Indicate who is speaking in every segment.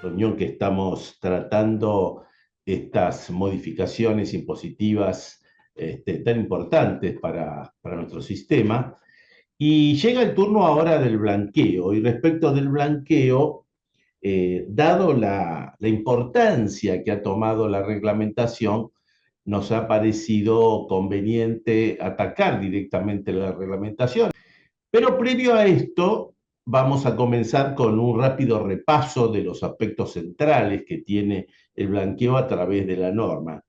Speaker 1: reunión que estamos tratando estas modificaciones impositivas tan importantes para nuestro sistema. Y llega el turno ahora del blanqueo. Y respecto del blanqueo, dado la importancia que ha tomado la reglamentación, nos ha parecido conveniente atacar directamente la reglamentación. Pero previo a esto, vamos a comenzar con un rápido repaso de los aspectos centrales que tiene el blanqueo a través de la norma.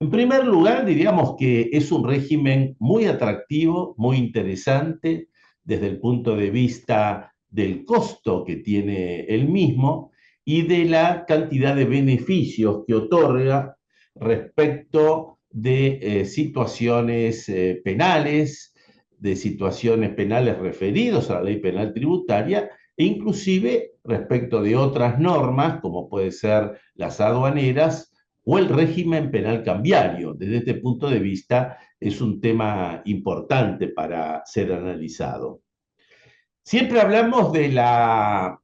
Speaker 1: En primer lugar, diríamos que es un régimen muy atractivo, muy interesante desde el punto de vista del costo que tiene el mismo y de la cantidad de beneficios que otorga respecto de situaciones penales, de situaciones penales referidos a la ley penal tributaria e inclusive respecto de otras normas, como puede ser las aduaneras o el régimen penal cambiario. Desde este punto de vista es un tema importante para ser analizado. Siempre hablamos de la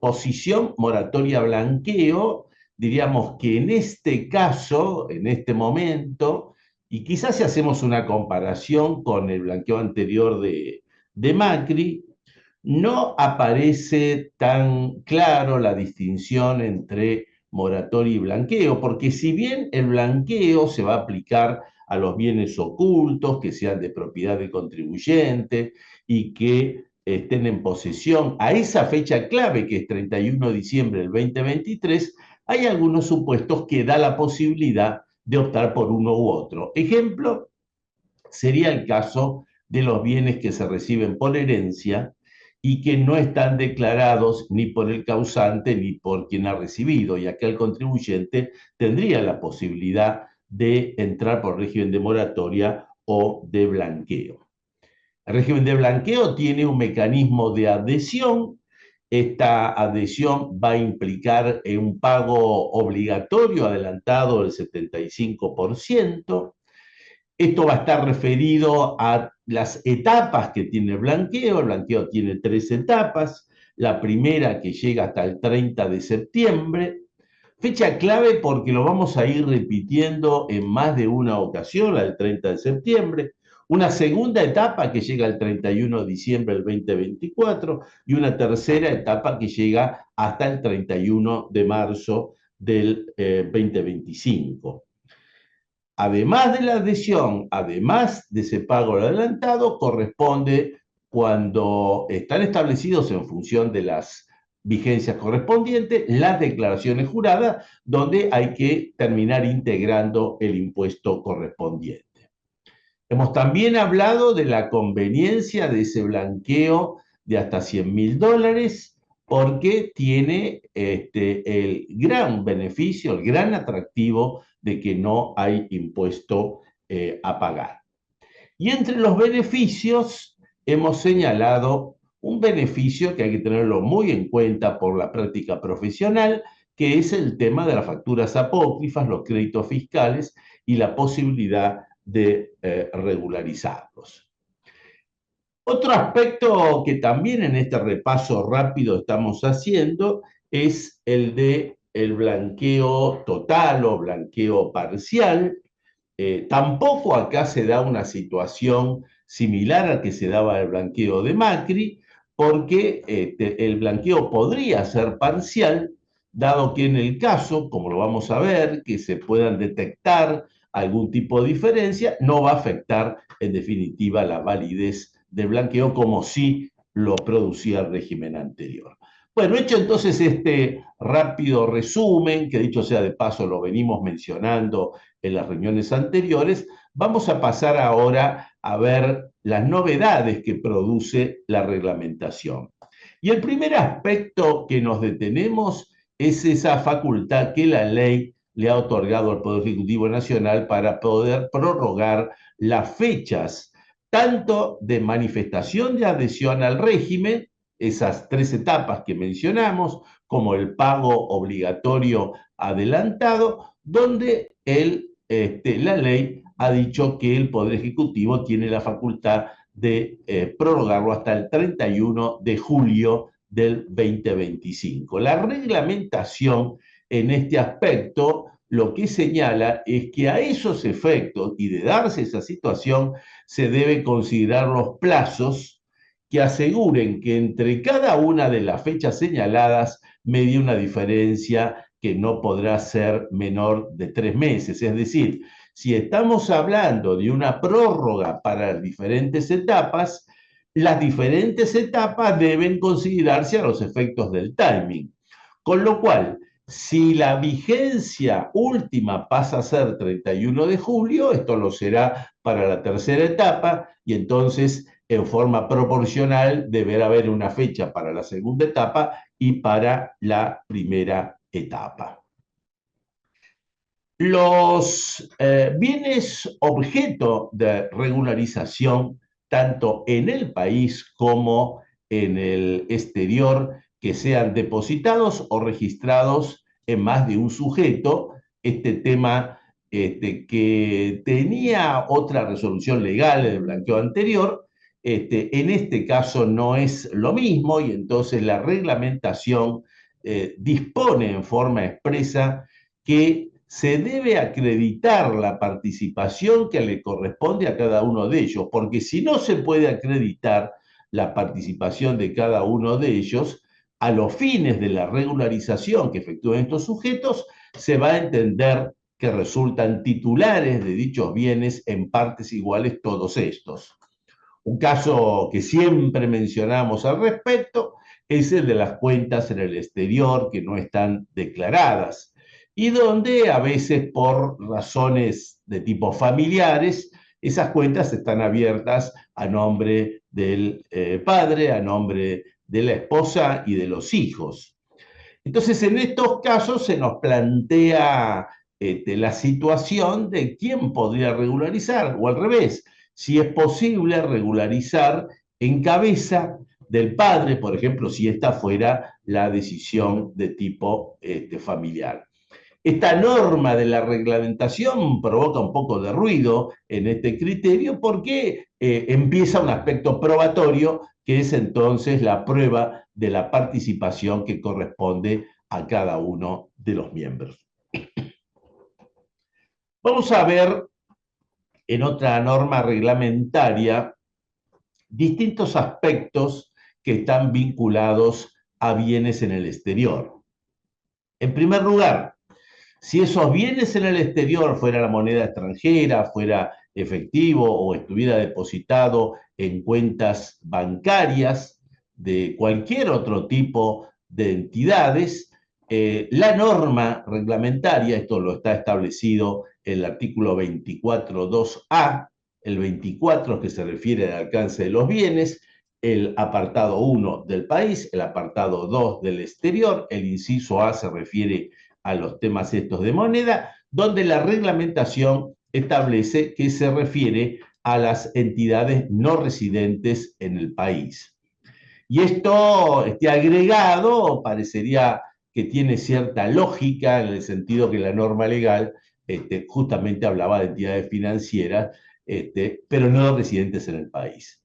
Speaker 1: posición moratoria blanqueo, diríamos que en este caso, en este momento, y quizás si hacemos una comparación con el blanqueo anterior de Macri, no aparece tan claro la distinción entre moratoria y blanqueo, porque si bien el blanqueo se va a aplicar a los bienes ocultos que sean de propiedad del contribuyente y que estén en posesión a esa fecha clave que es 31 de diciembre del 2023, hay algunos supuestos que da la posibilidad de optar por uno u otro. Ejemplo, sería el caso de los bienes que se reciben por herencia y que no están declarados ni por el causante ni por quien ha recibido, y acá el contribuyente tendría la posibilidad de entrar por régimen de moratoria o de blanqueo. El régimen de blanqueo tiene un mecanismo de adhesión. Esta adhesión va a implicar un pago obligatorio adelantado del 75%. Esto va a estar referido a las etapas que tiene el blanqueo. El blanqueo tiene 3 etapas. La primera que llega hasta el 30 de septiembre. Fecha clave porque lo vamos a ir repitiendo en más de una ocasión, la del 30 de septiembre. Una segunda etapa que llega el 31 de diciembre del 2024 y una tercera etapa que llega hasta el 31 de marzo del 2025. Además de la adhesión, además de ese pago adelantado, corresponde cuando están establecidos en función de las vigencias correspondientes, las declaraciones juradas, donde hay que terminar integrando el impuesto correspondiente. Hemos también hablado de la conveniencia de ese blanqueo de hasta $100.000 porque tiene el gran beneficio, el gran atractivo de que no hay impuesto a pagar. Y entre los beneficios hemos señalado un beneficio que hay que tenerlo muy en cuenta por la práctica profesional, que es el tema de las facturas apócrifas, los créditos fiscales y la posibilidad de regularizarlos. Otro aspecto que también en este repaso rápido estamos haciendo es el de el blanqueo total o blanqueo parcial. Tampoco acá se da una situación similar a que se daba el blanqueo de Macri, porque el blanqueo podría ser parcial, dado que en el caso, como lo vamos a ver, que se puedan detectar algún tipo de diferencia, no va a afectar en definitiva la validez del blanqueo como sí lo producía el régimen anterior. Bueno, hecho entonces este rápido resumen, que dicho sea de paso lo venimos mencionando en las reuniones anteriores, vamos a pasar ahora a ver las novedades que produce la reglamentación. Y el primer aspecto que nos detenemos es esa facultad que la ley le ha otorgado al Poder Ejecutivo Nacional para poder prorrogar las fechas tanto de manifestación de adhesión al régimen, esas 3 etapas que mencionamos, como el pago obligatorio adelantado, donde la ley ha dicho que el Poder Ejecutivo tiene la facultad de prorrogarlo hasta el 31 de julio del 2025. La reglamentación en este aspecto lo que señala es que a esos efectos y de darse esa situación se debe considerar los plazos que aseguren que entre cada una de las fechas señaladas medie una diferencia que no podrá ser menor de 3 meses. Es decir, si estamos hablando de una prórroga para diferentes etapas, las diferentes etapas deben considerarse a los efectos del timing. Con lo cual, si la vigencia última pasa a ser 31 de julio, esto lo será para la tercera etapa y entonces en forma proporcional deberá haber una fecha para la segunda etapa y para la primera etapa. Los bienes objeto de regularización, tanto en el país como en el exterior, que sean depositados o registrados en más de un sujeto, este tema que tenía otra resolución legal en el blanqueo anterior, en este caso no es lo mismo y entonces la reglamentación dispone en forma expresa que se debe acreditar la participación que le corresponde a cada uno de ellos, porque si no se puede acreditar la participación de cada uno de ellos, a los fines de la regularización que efectúan estos sujetos, se va a entender que resultan titulares de dichos bienes en partes iguales todos estos. Un caso que siempre mencionamos al respecto es el de las cuentas en el exterior que no están declaradas y donde a veces por razones de tipo familiares esas cuentas están abiertas a nombre del padre, a nombre de la esposa y de los hijos. Entonces, en estos casos se nos plantea la situación de quién podría regularizar, o al revés, si es posible regularizar en cabeza del padre, por ejemplo, si esta fuera la decisión de tipo familiar. Esta norma de la reglamentación provoca un poco de ruido en este criterio porque empieza un aspecto probatorio que es entonces la prueba de la participación que corresponde a cada uno de los miembros. Vamos a ver en otra norma reglamentaria distintos aspectos que están vinculados a bienes en el exterior. En primer lugar, si esos bienes en el exterior fuera la moneda extranjera, fuera efectivo o estuviera depositado en cuentas bancarias de cualquier otro tipo de entidades, la norma reglamentaria, esto lo está establecido en el artículo 24.2a, el 24 que se refiere al alcance de los bienes, el apartado 1 del país, el apartado 2 del exterior, el inciso A se refiere a los temas estos de moneda, donde la reglamentación establece que se refiere a las entidades no residentes en el país. Y esto, este agregado, parecería que tiene cierta lógica en el sentido que la norma legal justamente hablaba de entidades financieras, pero no residentes en el país.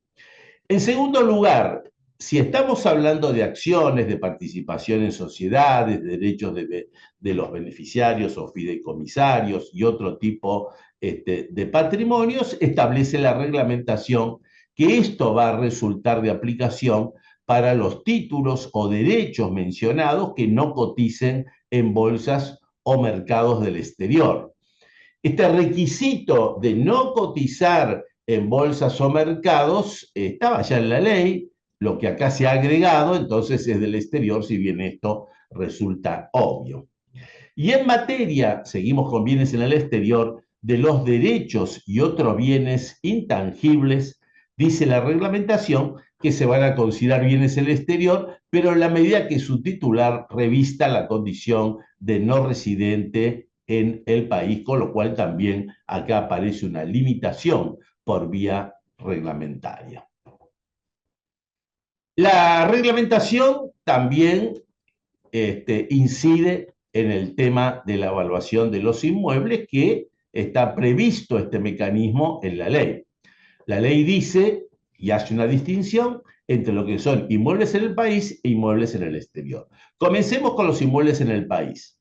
Speaker 1: En segundo lugar, si estamos hablando de acciones, de participación en sociedades, de derechos de los beneficiarios o fideicomisarios y otro tipo de patrimonios, establece la reglamentación que esto va a resultar de aplicación para los títulos o derechos mencionados que no coticen en bolsas o mercados del exterior. Este requisito de no cotizar en bolsas o mercados estaba ya en la ley, lo que acá se ha agregado, entonces es del exterior, si bien esto resulta obvio. Y en materia, seguimos con bienes en el exterior, de los derechos y otros bienes intangibles, dice la reglamentación que se van a considerar bienes en el exterior, pero en la medida que su titular revista la condición de no residente en el país, con lo cual también acá aparece una limitación por vía reglamentaria. La reglamentación también incide en el tema de la evaluación de los inmuebles, que está previsto este mecanismo en la ley. La ley dice y hace una distinción entre lo que son inmuebles en el país e inmuebles en el exterior. Comencemos con los inmuebles en el país.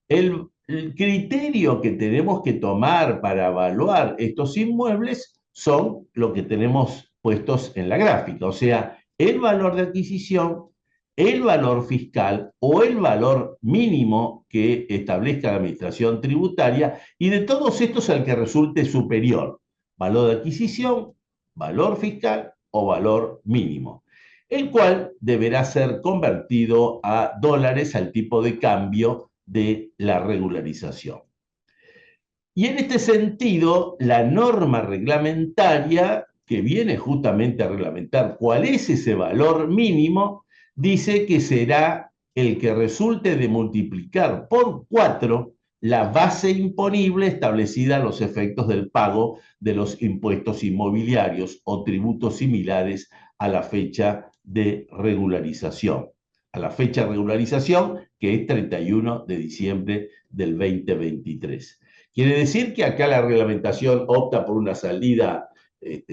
Speaker 1: El criterio que tenemos que tomar para evaluar estos inmuebles son lo que tenemos puestos en la gráfica, o sea, el valor de adquisición, el valor fiscal o el valor mínimo que establezca la administración tributaria, y de todos estos al que resulte superior, valor de adquisición, valor fiscal o valor mínimo, el cual deberá ser convertido a dólares al tipo de cambio de la regularización. Y en este sentido, la norma reglamentaria, que viene justamente a reglamentar cuál es ese valor mínimo, dice que será el que resulte de multiplicar por 4 la base imponible establecida a los efectos del pago de los impuestos inmobiliarios o tributos similares a la fecha de regularización. A la fecha de regularización, que es 31 de diciembre del 2023. Quiere decir que acá la reglamentación opta por una salida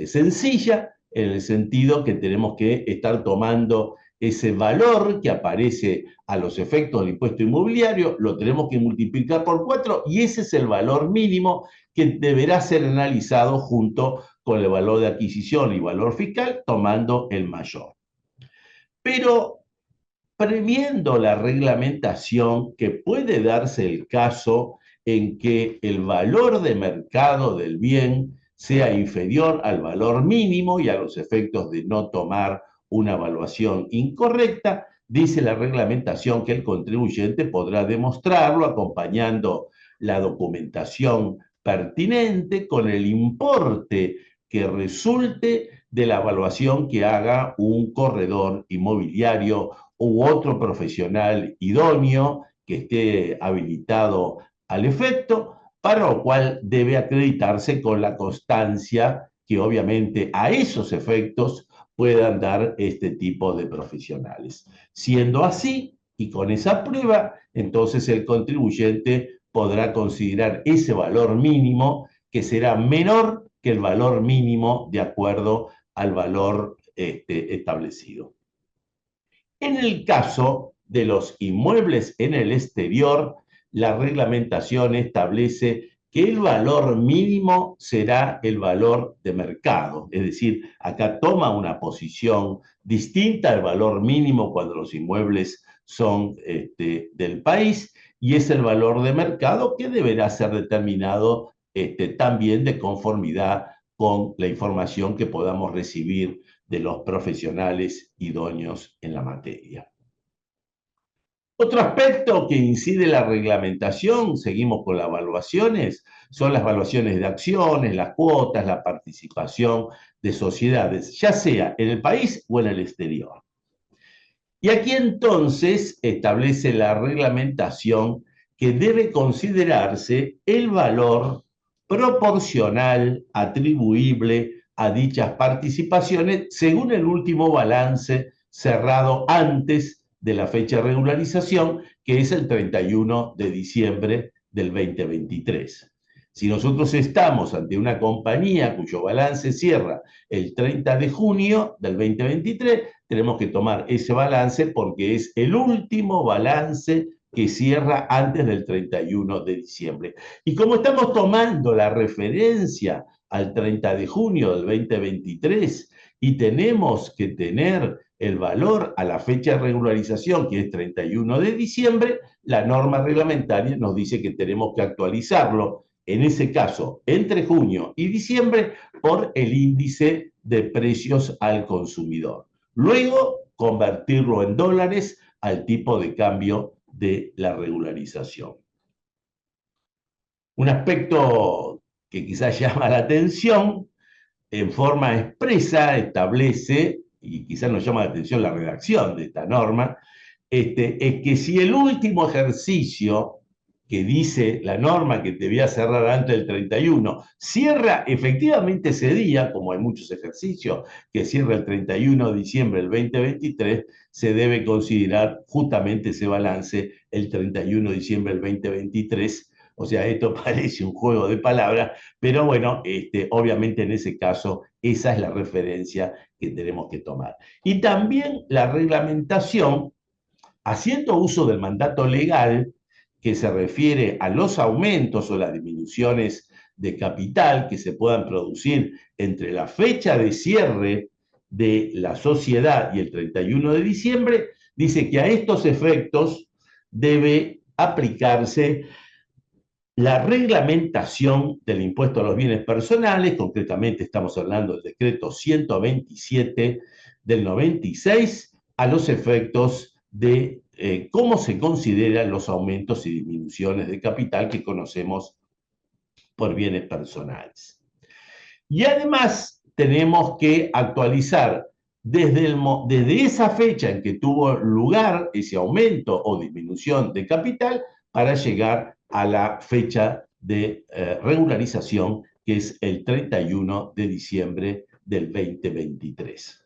Speaker 1: sencilla, en el sentido que tenemos que estar tomando ese valor que aparece a los efectos del impuesto inmobiliario, lo tenemos que multiplicar por 4 y ese es el valor mínimo que deberá ser analizado junto con el valor de adquisición y valor fiscal, tomando el mayor. Pero previendo la reglamentación, que puede darse el caso en que el valor de mercado del bien sea inferior al valor mínimo y a los efectos de no tomar una evaluación incorrecta, dice la reglamentación que el contribuyente podrá demostrarlo acompañando la documentación pertinente con el importe que resulte de la evaluación que haga un corredor inmobiliario u otro profesional idóneo que esté habilitado al efecto, para lo cual debe acreditarse con la constancia que obviamente a esos efectos puedan dar este tipo de profesionales. Siendo así, y con esa prueba, entonces el contribuyente podrá considerar ese valor mínimo que será menor que el valor mínimo de acuerdo al valor establecido. En el caso de los inmuebles en el exterior, la reglamentación establece que el valor mínimo será el valor de mercado, es decir, acá toma una posición distinta al valor mínimo cuando los inmuebles son del país, y es el valor de mercado que deberá ser determinado también de conformidad con la información que podamos recibir de los profesionales idóneos en la materia. Otro aspecto que incide en la reglamentación, seguimos con las evaluaciones, son las evaluaciones de acciones, las cuotas, la participación de sociedades, ya sea en el país o en el exterior. Y aquí entonces establece la reglamentación que debe considerarse el valor proporcional atribuible a dichas participaciones según el último balance cerrado antes de la fecha de regularización, que es el 31 de diciembre del 2023. Si nosotros estamos ante una compañía cuyo balance cierra el 30 de junio del 2023, tenemos que tomar ese balance porque es el último balance que cierra antes del 31 de diciembre. Y como estamos tomando la referencia al 30 de junio del 2023 y tenemos que tener el valor a la fecha de regularización, que es 31 de diciembre, la norma reglamentaria nos dice que tenemos que actualizarlo, en ese caso, entre junio y diciembre, por el índice de precios al consumidor. Luego, convertirlo en dólares al tipo de cambio de la regularización. Un aspecto que quizás llama la atención, en forma expresa establece, y quizás nos llama la atención la redacción de esta norma, es que si el último ejercicio que dice la norma que debía cerrar antes del 31, cierra efectivamente ese día, como hay muchos ejercicios que cierra el 31 de diciembre del 2023, se debe considerar justamente ese balance el 31 de diciembre del 2023. O sea, esto parece un juego de palabras, pero bueno, obviamente en ese caso esa es la referencia que tenemos que tomar. Y también la reglamentación, haciendo uso del mandato legal, que se refiere a los aumentos o las disminuciones de capital que se puedan producir entre la fecha de cierre de la sociedad y el 31 de diciembre, dice que a estos efectos debe aplicarse la reglamentación del impuesto a los bienes personales. Concretamente estamos hablando del decreto 127 del 96, a los efectos de cómo se consideran los aumentos y disminuciones de capital que conocemos por bienes personales. Y además tenemos que actualizar desde esa fecha en que tuvo lugar ese aumento o disminución de capital para llegar a la fecha de regularización, que es el 31 de diciembre del 2023.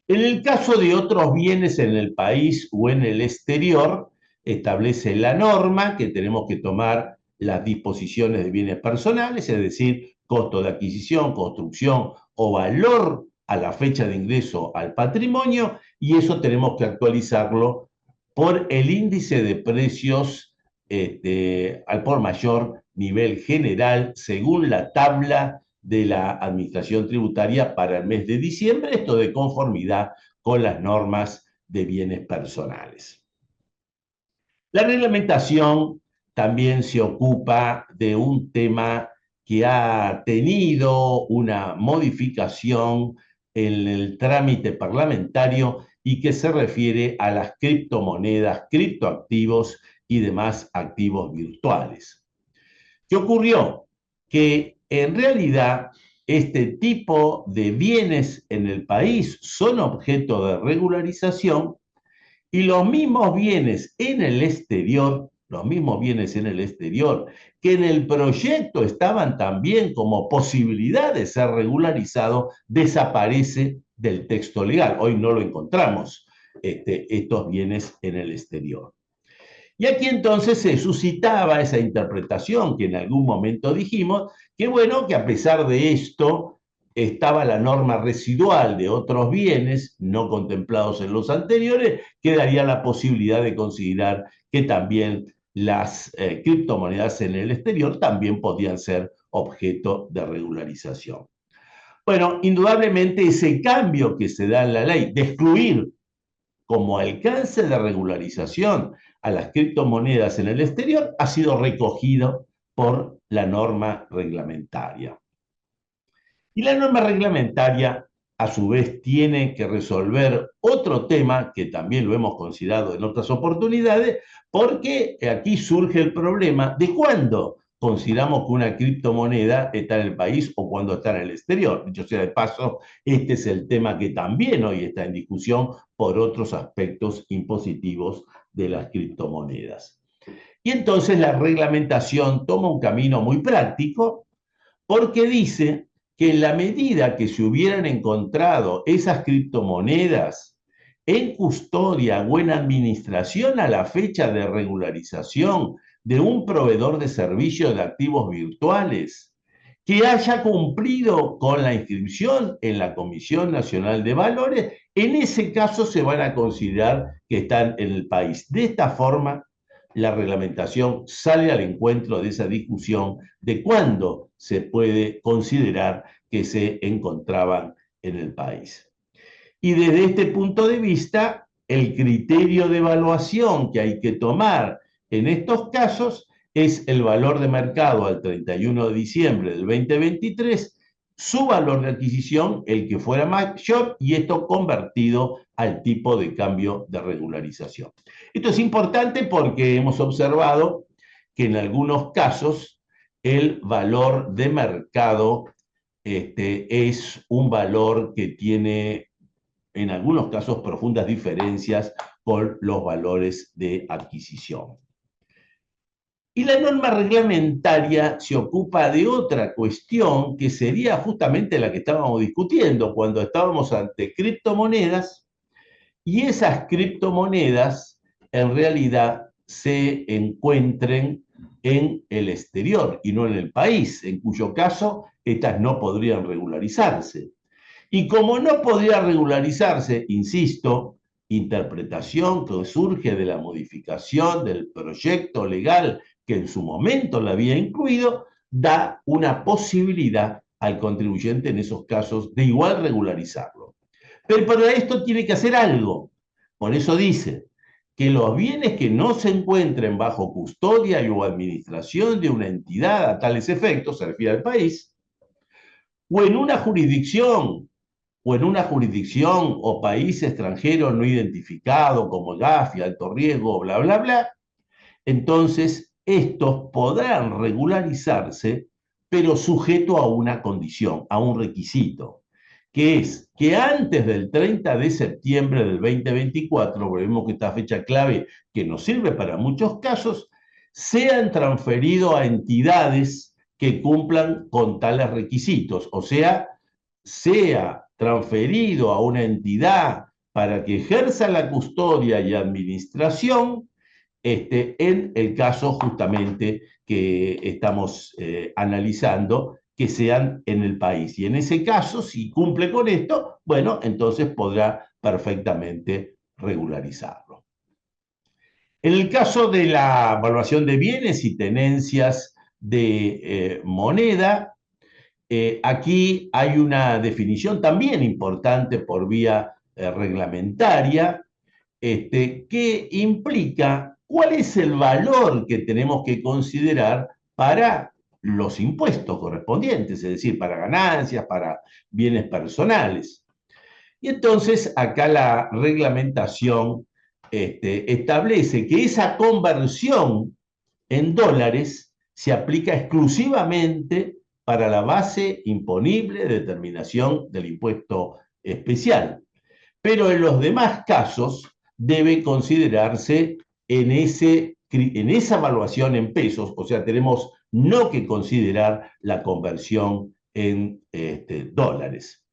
Speaker 1: En el caso de otros bienes en el país o en el exterior, establece la norma que tenemos que tomar las disposiciones de bienes personales, es decir, costo de adquisición, construcción o valor a la fecha de ingreso al patrimonio, y eso tenemos que actualizarlo por el índice de precios al por mayor nivel general, según la tabla de la Administración Tributaria para el mes de diciembre, esto de conformidad con las normas de bienes personales. La reglamentación también se ocupa de un tema que ha tenido una modificación en el trámite parlamentario y que se refiere a las criptomonedas, criptoactivos y demás activos virtuales. ¿Qué ocurrió? Que en realidad este tipo de bienes en el país son objeto de regularización y los mismos bienes en el exterior, que en el proyecto estaban también como posibilidad de ser regularizados, desaparece del texto legal. Hoy no lo encontramos, estos bienes en el exterior. Y aquí entonces se suscitaba esa interpretación que en algún momento dijimos, que bueno, que a pesar de esto estaba la norma residual de otros bienes no contemplados en los anteriores, que daría la posibilidad de considerar que también las criptomonedas en el exterior también podían ser objeto de regularización. Bueno, indudablemente ese cambio que se da en la ley de excluir como alcance de regularización a las criptomonedas en el exterior ha sido recogido por la norma reglamentaria. Y la norma reglamentaria, a su vez, tiene que resolver otro tema que también lo hemos considerado en otras oportunidades, porque aquí surge el problema de cuándo consideramos que una criptomoneda está en el país o cuando está en el exterior. Dicho sea de paso, este es el tema que también hoy está en discusión por otros aspectos impositivos de las criptomonedas. Y entonces la reglamentación toma un camino muy práctico porque dice que en la medida que se hubieran encontrado esas criptomonedas en custodia o en administración a la fecha de regularización de un proveedor de servicios de activos virtuales que haya cumplido con la inscripción en la Comisión Nacional de Valores, en ese caso se van a considerar que están en el país. De esta forma, la reglamentación sale al encuentro de esa discusión de cuándo se puede considerar que se encontraban en el país. Y desde este punto de vista, el criterio de evaluación que hay que tomar en estos casos es el valor de mercado al 31 de diciembre del 2023, su valor de adquisición, el que fuera mayor, y esto convertido al tipo de cambio de regularización. Esto es importante porque hemos observado que en algunos casos el valor de mercado es un valor que tiene en algunos casos profundas diferencias con los valores de adquisición. Y la norma reglamentaria se ocupa de otra cuestión que sería justamente la que estábamos discutiendo cuando estábamos ante criptomonedas, y esas criptomonedas en realidad se encuentren en el exterior y no en el país, en cuyo caso estas no podrían regularizarse. Y como no podría regularizarse, insisto, interpretación que surge de la modificación del proyecto legal que en su momento la había incluido, da una posibilidad al contribuyente en esos casos de igual regularizarlo. Pero para esto tiene que hacer algo. Por eso dice que los bienes que no se encuentren bajo custodia o administración de una entidad a tales efectos, se refiere al país, o en una jurisdicción o país extranjero no identificado como GAFI, alto riesgo, bla, bla, bla, entonces estos podrán regularizarse, pero sujeto a una condición, a un requisito, que es que antes del 30 de septiembre del 2024, vemos que esta fecha clave que nos sirve para muchos casos, sean transferidos a entidades que cumplan con tales requisitos, o sea transferido a una entidad para que ejerza la custodia y administración, en el caso justamente que estamos analizando, que sean en el país. Y en ese caso, si cumple con esto, bueno, entonces podrá perfectamente regularizarlo. En el caso de la evaluación de bienes y tenencias de moneda, aquí hay una definición también importante por vía reglamentaria, que implica cuál es el valor que tenemos que considerar para los impuestos correspondientes, es decir, para ganancias, para bienes personales. Y entonces acá la reglamentación establece que esa conversión en dólares se aplica exclusivamente para la base imponible de determinación del impuesto especial. Pero en los demás casos debe considerarse en esa evaluación en pesos, o sea, tenemos no que considerar la conversión en dólares.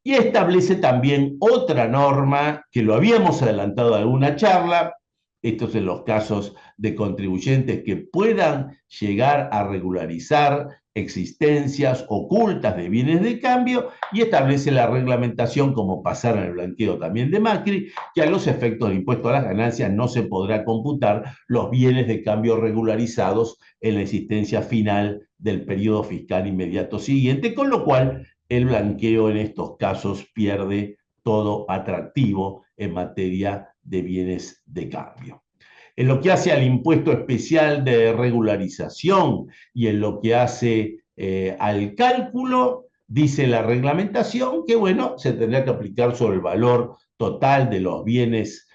Speaker 1: Y establece también otra norma que lo habíamos adelantado en alguna charla, estos en los casos de contribuyentes que puedan llegar a regularizar existencias ocultas de bienes de cambio, y establece la reglamentación, como pasara en el blanqueo también de Macri, que a los efectos del impuesto a las ganancias no se podrá computar los bienes de cambio regularizados en la existencia final del periodo fiscal inmediato siguiente, con lo cual el blanqueo en estos casos pierde todo atractivo en materia de bienes de cambio. En lo que hace al impuesto especial de regularización y en lo que hace al cálculo, dice la reglamentación que, bueno, se tendrá que aplicar sobre el valor total de los bienes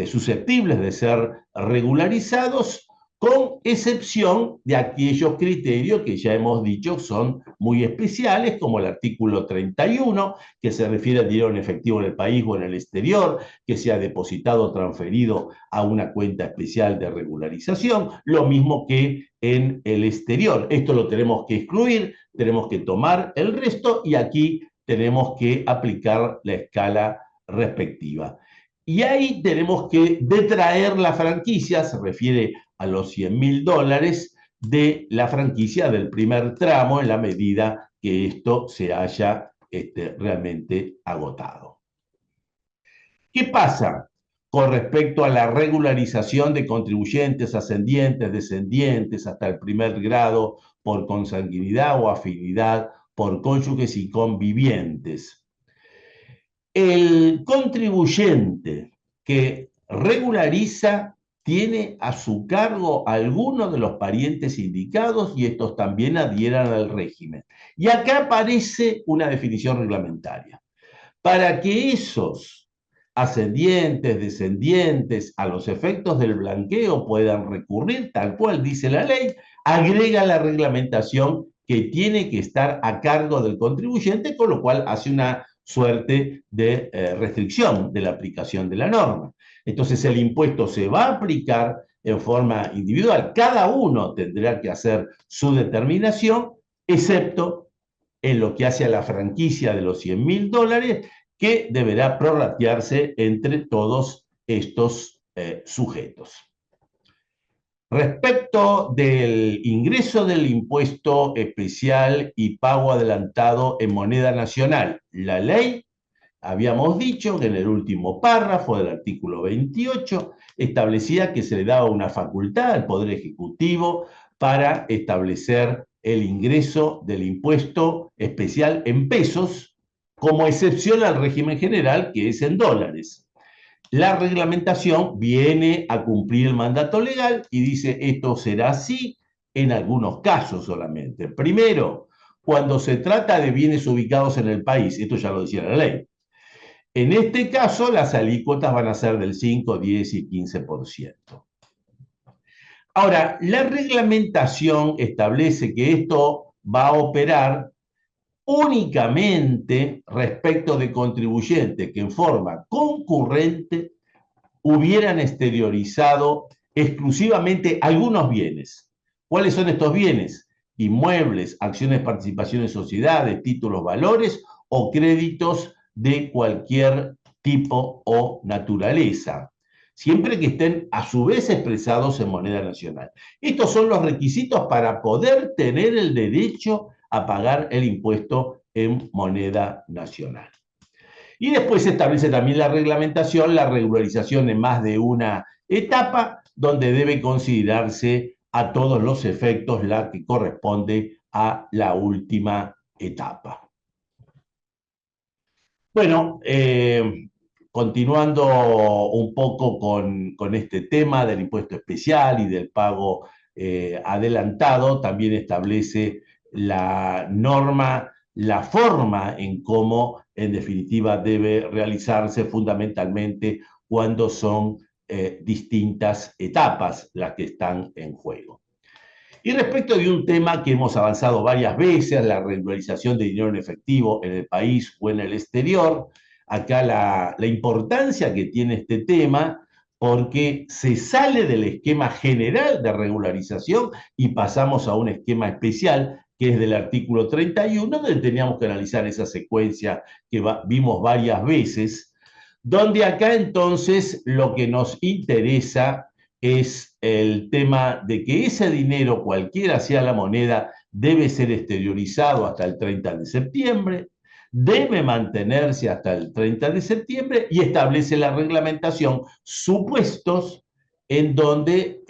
Speaker 1: susceptibles de ser regularizados, con excepción de aquellos criterios que ya hemos dicho son muy especiales, como el artículo 31, que se refiere a dinero en efectivo en el país o en el exterior, que sea depositado o transferido a una cuenta especial de regularización, lo mismo que en el exterior. Esto lo tenemos que excluir, tenemos que tomar el resto y aquí tenemos que aplicar la escala respectiva. Y ahí tenemos que detraer la franquicia, se refiere a los $100.000 de la franquicia del primer tramo en la medida que esto se haya realmente agotado. ¿Qué pasa con respecto a la regularización de contribuyentes ascendientes, descendientes, hasta el primer grado por consanguinidad o afinidad por cónyuges y convivientes? El contribuyente que regulariza tiene a su cargo algunos de los parientes indicados y estos también adhieran al régimen. Y acá aparece una definición reglamentaria. Para que esos ascendientes, descendientes, a los efectos del blanqueo puedan recurrir, tal cual dice la ley, agrega la reglamentación que tiene que estar a cargo del contribuyente, con lo cual hace una suerte de restricción de la aplicación de la norma. Entonces el impuesto se va a aplicar en forma individual. Cada uno tendrá que hacer su determinación, excepto en lo que hace a la franquicia de los $100.000, que deberá prorratearse entre todos estos sujetos. Respecto del ingreso del impuesto especial y pago adelantado en moneda nacional, la ley, habíamos dicho que en el último párrafo del artículo 28 establecía que se le daba una facultad al Poder Ejecutivo para establecer el ingreso del impuesto especial en pesos, como excepción al régimen general, que es en dólares. La reglamentación viene a cumplir el mandato legal y dice esto será así en algunos casos solamente. Primero, cuando se trata de bienes ubicados en el país, esto ya lo decía la ley. En este caso, las alícuotas van a ser del 5, 10 y 15%. Ahora, la reglamentación establece que esto va a operar únicamente respecto de contribuyentes que en forma concurrente hubieran exteriorizado exclusivamente algunos bienes. ¿Cuáles son estos bienes? Inmuebles, acciones, participaciones en sociedades, títulos, valores o créditos de cualquier tipo o naturaleza, siempre que estén a su vez expresados en moneda nacional. Estos son los requisitos para poder tener el derecho a pagar el impuesto en moneda nacional. Y después se establece también la reglamentación, la regularización en más de una etapa, donde debe considerarse a todos los efectos la que corresponde a la última etapa. Bueno, continuando un poco con este tema del impuesto especial y del pago adelantado, también establece la norma, la forma en cómo, en definitiva, debe realizarse fundamentalmente cuando son distintas etapas las que están en juego. Y respecto de un tema que hemos avanzado varias veces, la regularización de dinero en efectivo en el país o en el exterior, acá la importancia que tiene este tema, porque se sale del esquema general de regularización y pasamos a un esquema especial, que es del artículo 31, donde teníamos que analizar esa secuencia que vimos varias veces, donde acá entonces lo que nos interesa es el tema de que ese dinero, cualquiera sea la moneda, debe ser exteriorizado hasta el 30 de septiembre, debe mantenerse hasta el 30 de septiembre y establece la reglamentación supuestos en donde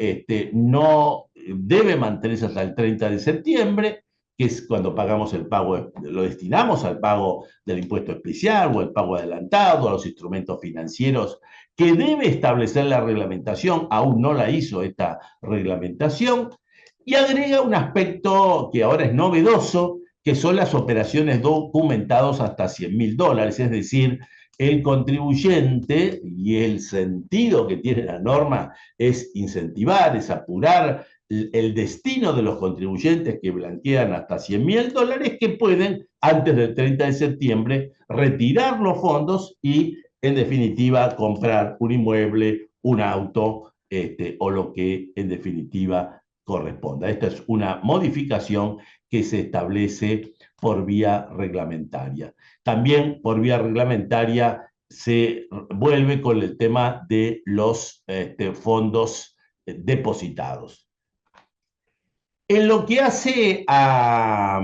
Speaker 1: no debe mantenerse hasta el 30 de septiembre, que es cuando pagamos el pago, lo destinamos al pago del impuesto especial o el pago adelantado, a los instrumentos financieros que debe establecer la reglamentación, aún no la hizo esta reglamentación, y agrega un aspecto que ahora es novedoso, que son las operaciones documentadas hasta $100.000, es decir, el contribuyente, y el sentido que tiene la norma es incentivar, es apurar el destino de los contribuyentes que blanquean hasta $100.000, que pueden, antes del 30 de septiembre, retirar los fondos y, en definitiva, comprar un inmueble, un auto, o lo que en definitiva corresponda. Esta es una modificación que se establece por vía reglamentaria. También por vía reglamentaria se vuelve con el tema de los fondos depositados. En lo que hace a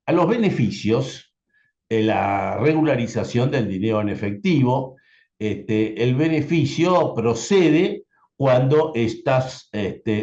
Speaker 1: los beneficios, la regularización del dinero en efectivo, el beneficio procede cuando estas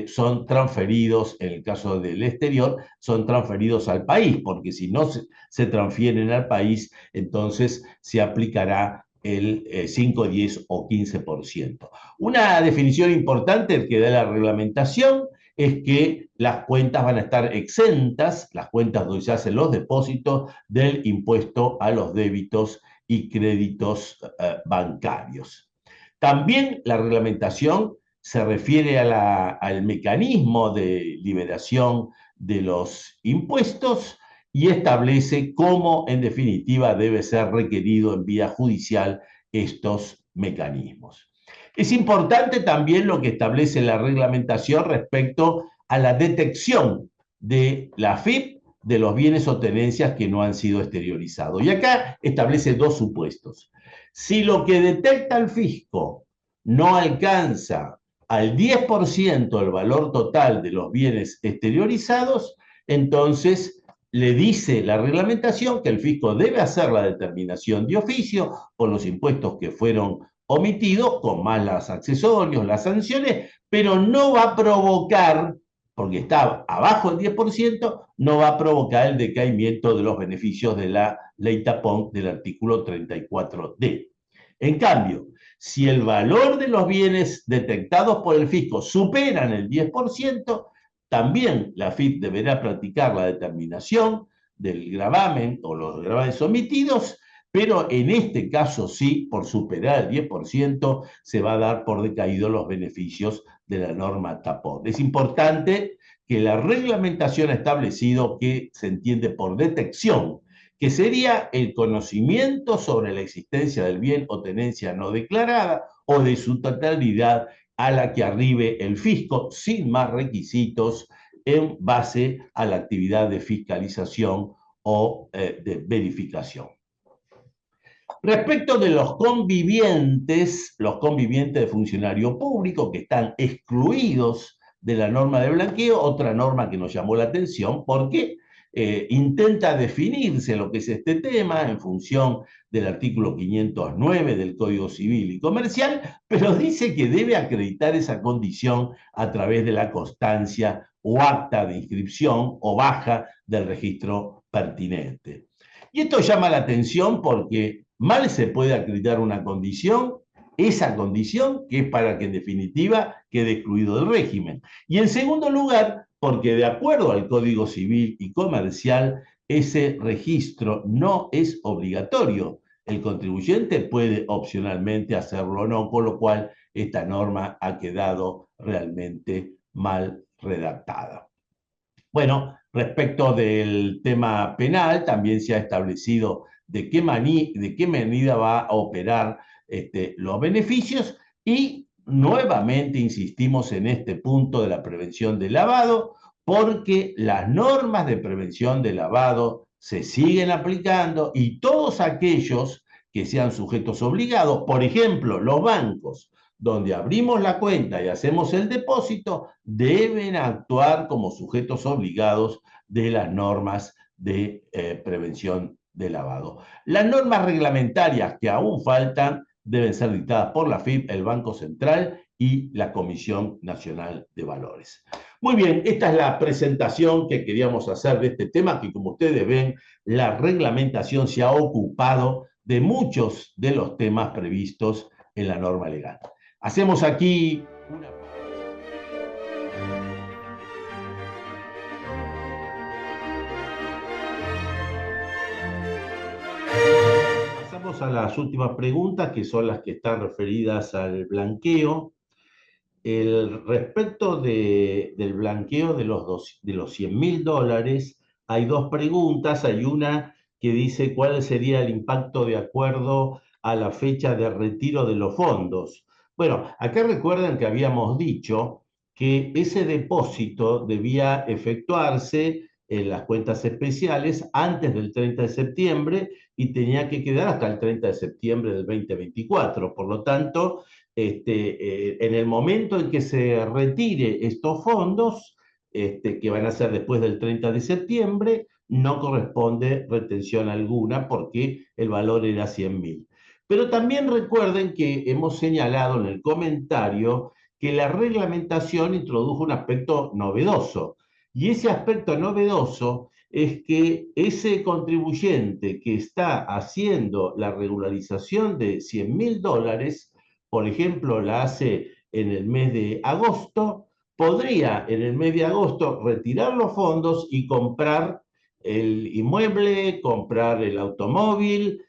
Speaker 1: son transferidos, en el caso del exterior, son transferidos al país, porque si no se transfieren al país, entonces se aplicará el 5, 10 o 15%. Una definición importante que da la reglamentación es que las cuentas van a estar exentas, las cuentas donde se hacen los depósitos, del impuesto a los débitos y créditos bancarios. También la reglamentación se refiere al mecanismo de liberación de los impuestos y establece cómo, en definitiva, debe ser requerido en vía judicial estos mecanismos. Es importante también lo que establece la reglamentación respecto a la detección de la AFIP de los bienes o tenencias que no han sido exteriorizados. Y acá establece dos supuestos. Si lo que detecta el fisco no alcanza al 10% el valor total de los bienes exteriorizados, entonces le dice la reglamentación que el fisco debe hacer la determinación de oficio por los impuestos que fueron omitidos, con más los accesorios, las sanciones, pero no va a provocar, porque está abajo del 10%, no va a provocar el decaimiento de los beneficios de la ley tapón del artículo 34D. En cambio, si el valor de los bienes detectados por el fisco superan el 10%, también la FIP deberá practicar la determinación del gravamen o los gravámenes omitidos, pero en este caso sí, por superar el 10%, se va a dar por decaídos los beneficios de la norma tapón. Es importante que la reglamentación ha establecido que se entiende por detección, que sería el conocimiento sobre la existencia del bien o tenencia no declarada o de su totalidad a la que arribe el fisco sin más requisitos en base a la actividad de fiscalización o de verificación. Respecto de los convivientes de funcionario público que están excluidos de la norma de blanqueo, otra norma que nos llamó la atención porque intenta definirse lo que es este tema en función del artículo 509 del Código Civil y Comercial, pero dice que debe acreditar esa condición a través de la constancia o acta de inscripción o baja del registro pertinente. Y esto llama la atención porque mal se puede acreditar una condición, esa condición que es para que en definitiva quede excluido del régimen. Y en segundo lugar, porque de acuerdo al Código Civil y Comercial, ese registro no es obligatorio. El contribuyente puede opcionalmente hacerlo o no, con lo cual esta norma ha quedado realmente mal redactada. Bueno, respecto del tema penal, también se ha establecido de qué medida va a operar los beneficios y nuevamente insistimos en este punto de la prevención del lavado, porque las normas de prevención del lavado se siguen aplicando y todos aquellos que sean sujetos obligados, por ejemplo, los bancos, donde abrimos la cuenta y hacemos el depósito, deben actuar como sujetos obligados de las normas de prevención de lavado. Las normas reglamentarias que aún faltan deben ser dictadas por la FIP, el Banco Central y la Comisión Nacional de Valores. Muy bien, esta es la presentación que queríamos hacer de este tema, que como ustedes ven, la reglamentación se ha ocupado de muchos de los temas previstos en la norma legal. Hacemos aquí una... Pasamos a las últimas preguntas, que son las que están referidas al blanqueo. Respecto del blanqueo de los $100.000, hay dos preguntas. Hay una que dice cuál sería el impacto de acuerdo a la fecha de retiro de los fondos. Bueno, acá recuerden que habíamos dicho que ese depósito debía efectuarse en las cuentas especiales antes del 30 de septiembre y tenía que quedar hasta el 30 de septiembre del 2024. Por lo tanto, en el momento en que se retire estos fondos, que van a ser después del 30 de septiembre, no corresponde retención alguna porque el valor era 100.000. Pero también recuerden que hemos señalado en el comentario que la reglamentación introdujo un aspecto novedoso. Y ese aspecto novedoso es que ese contribuyente que está haciendo la regularización de $100.000, por ejemplo, la hace en el mes de agosto, podría en el mes de agosto retirar los fondos y comprar el inmueble, comprar el automóvil,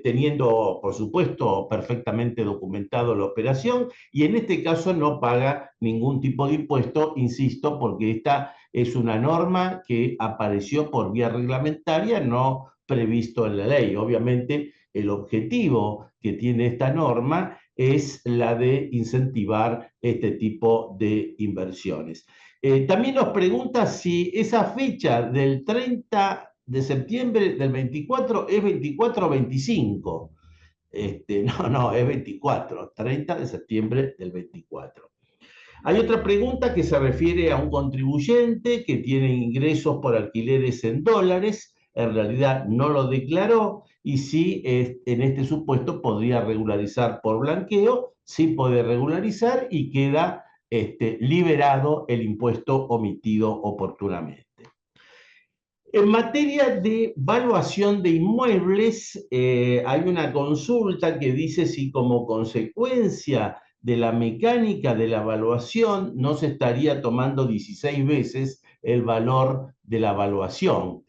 Speaker 1: teniendo, por supuesto, perfectamente documentado la operación, y en este caso no paga ningún tipo de impuesto, insisto, porque esta es una norma que apareció por vía reglamentaria, no previsto en la ley. Obviamente, el objetivo que tiene esta norma es la de incentivar este tipo de inversiones. También nos pregunta si esa fecha del 30 de septiembre del 24 es 24 o 25. No, es 24, 30 de septiembre del 24. Hay otra pregunta que se refiere a un contribuyente que tiene ingresos por alquileres en dólares, en realidad no lo declaró y sí en este supuesto podría regularizar por blanqueo, sí puede regularizar y queda liberado el impuesto omitido oportunamente. En materia de valuación de inmuebles, hay una consulta que dice si como consecuencia de la mecánica de la evaluación no se estaría tomando 16 veces el valor de la evaluación.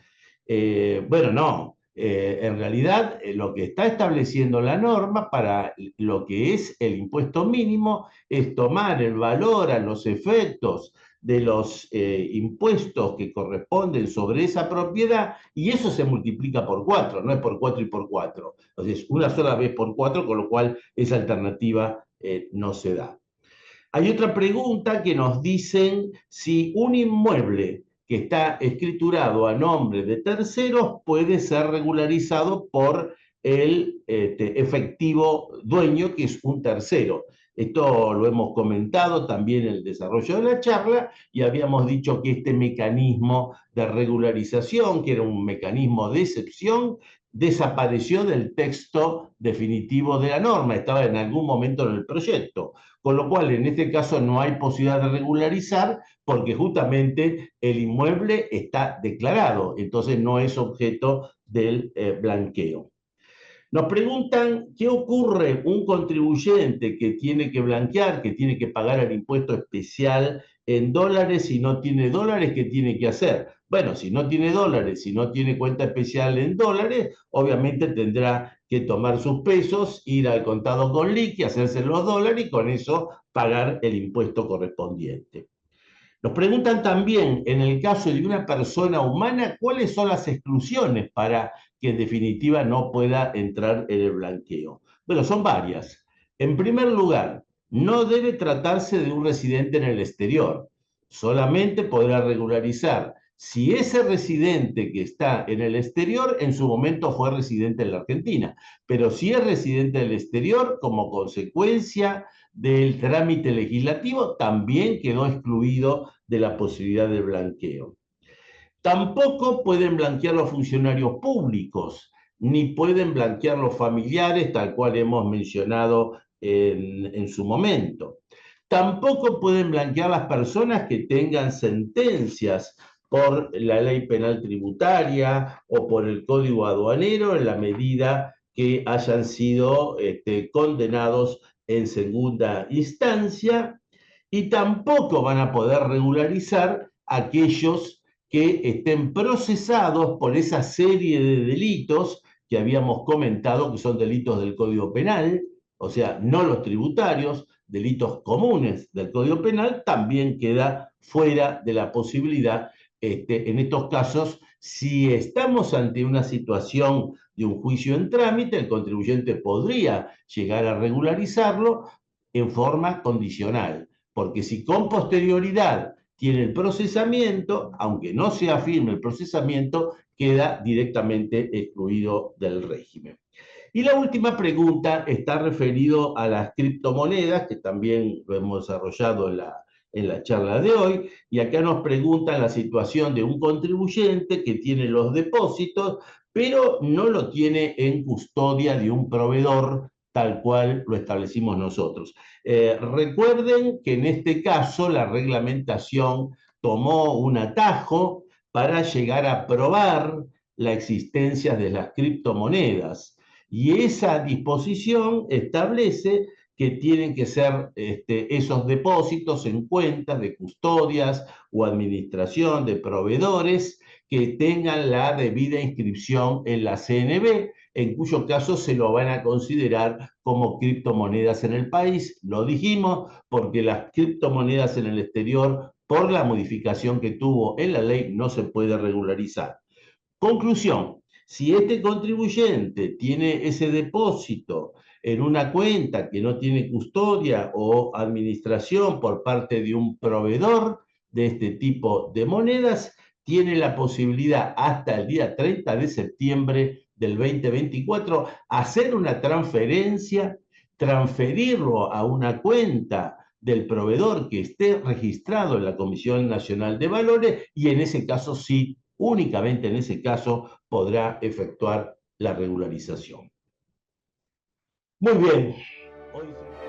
Speaker 1: Bueno, no. En realidad, lo que está estableciendo la norma para lo que es el impuesto mínimo es tomar el valor a los efectos de los impuestos que corresponden sobre esa propiedad y eso se multiplica por 4, no es por 4 y por 4. Entonces, una sola vez por 4, con lo cual esa alternativa no se da. Hay otra pregunta que nos dicen si un inmueble que está escriturado a nombre de terceros puede ser regularizado por el efectivo dueño, que es un tercero. Esto lo hemos comentado también en el desarrollo de la charla y habíamos dicho que este mecanismo de regularización, que era un mecanismo de excepción, desapareció del texto definitivo de la norma, estaba en algún momento en el proyecto, con lo cual en este caso no hay posibilidad de regularizar porque justamente el inmueble está declarado, entonces no es objeto del blanqueo. Nos preguntan qué ocurre un contribuyente que tiene que blanquear, que tiene que pagar el impuesto especial en dólares y no tiene dólares, ¿qué tiene que hacer? Bueno, si no tiene dólares, si no tiene cuenta especial en dólares, obviamente tendrá que tomar sus pesos, ir al contado con liqui, hacerse los dólares y con eso pagar el impuesto correspondiente. Nos preguntan también, en el caso de una persona humana, cuáles son las exclusiones para que en definitiva no pueda entrar en el blanqueo. Bueno, son varias. En primer lugar, no debe tratarse de un residente en el exterior. Solamente podrá regularizar si ese residente que está en el exterior en su momento fue residente en la Argentina. Pero si es residente del exterior, como consecuencia del trámite legislativo, también quedó excluido de la posibilidad de blanqueo. Tampoco pueden blanquear los funcionarios públicos, ni pueden blanquear los familiares, tal cual hemos mencionado en su momento. Tampoco pueden blanquear las personas que tengan sentencias por la ley penal tributaria o por el código aduanero en la medida que hayan sido condenados en segunda instancia, y tampoco van a poder regularizar aquellos que estén procesados por esa serie de delitos que habíamos comentado, que son delitos del Código Penal, o sea, no los tributarios, delitos comunes del Código Penal, también queda fuera de la posibilidad. En estos casos, si estamos ante una situación de un juicio en trámite, el contribuyente podría llegar a regularizarlo en forma condicional, porque si con posterioridad tiene el procesamiento, aunque no sea firme el procesamiento, queda directamente excluido del régimen. Y la última pregunta está referido a las criptomonedas, que también lo hemos desarrollado en la charla de hoy, y acá nos preguntan la situación de un contribuyente que tiene los depósitos, pero no lo tiene en custodia de un proveedor tal cual lo establecimos nosotros. Recuerden que en este caso la reglamentación tomó un atajo para llegar a probar la existencia de las criptomonedas. Y esa disposición establece que tienen que ser esos depósitos en cuentas de custodias o administración de proveedores que tengan la debida inscripción en la CNB, en cuyo caso se lo van a considerar como criptomonedas en el país. Lo dijimos porque las criptomonedas en el exterior, por la modificación que tuvo en la ley, no se puede regularizar. Conclusión, si este contribuyente tiene ese depósito en una cuenta que no tiene custodia o administración por parte de un proveedor de este tipo de monedas, tiene la posibilidad hasta el día 30 de septiembre del 2024 hacer una transferencia, transferirlo a una cuenta del proveedor que esté registrado en la Comisión Nacional de Valores y en ese caso sí, únicamente en ese caso podrá efectuar la regularización. Muy bien. Hoy...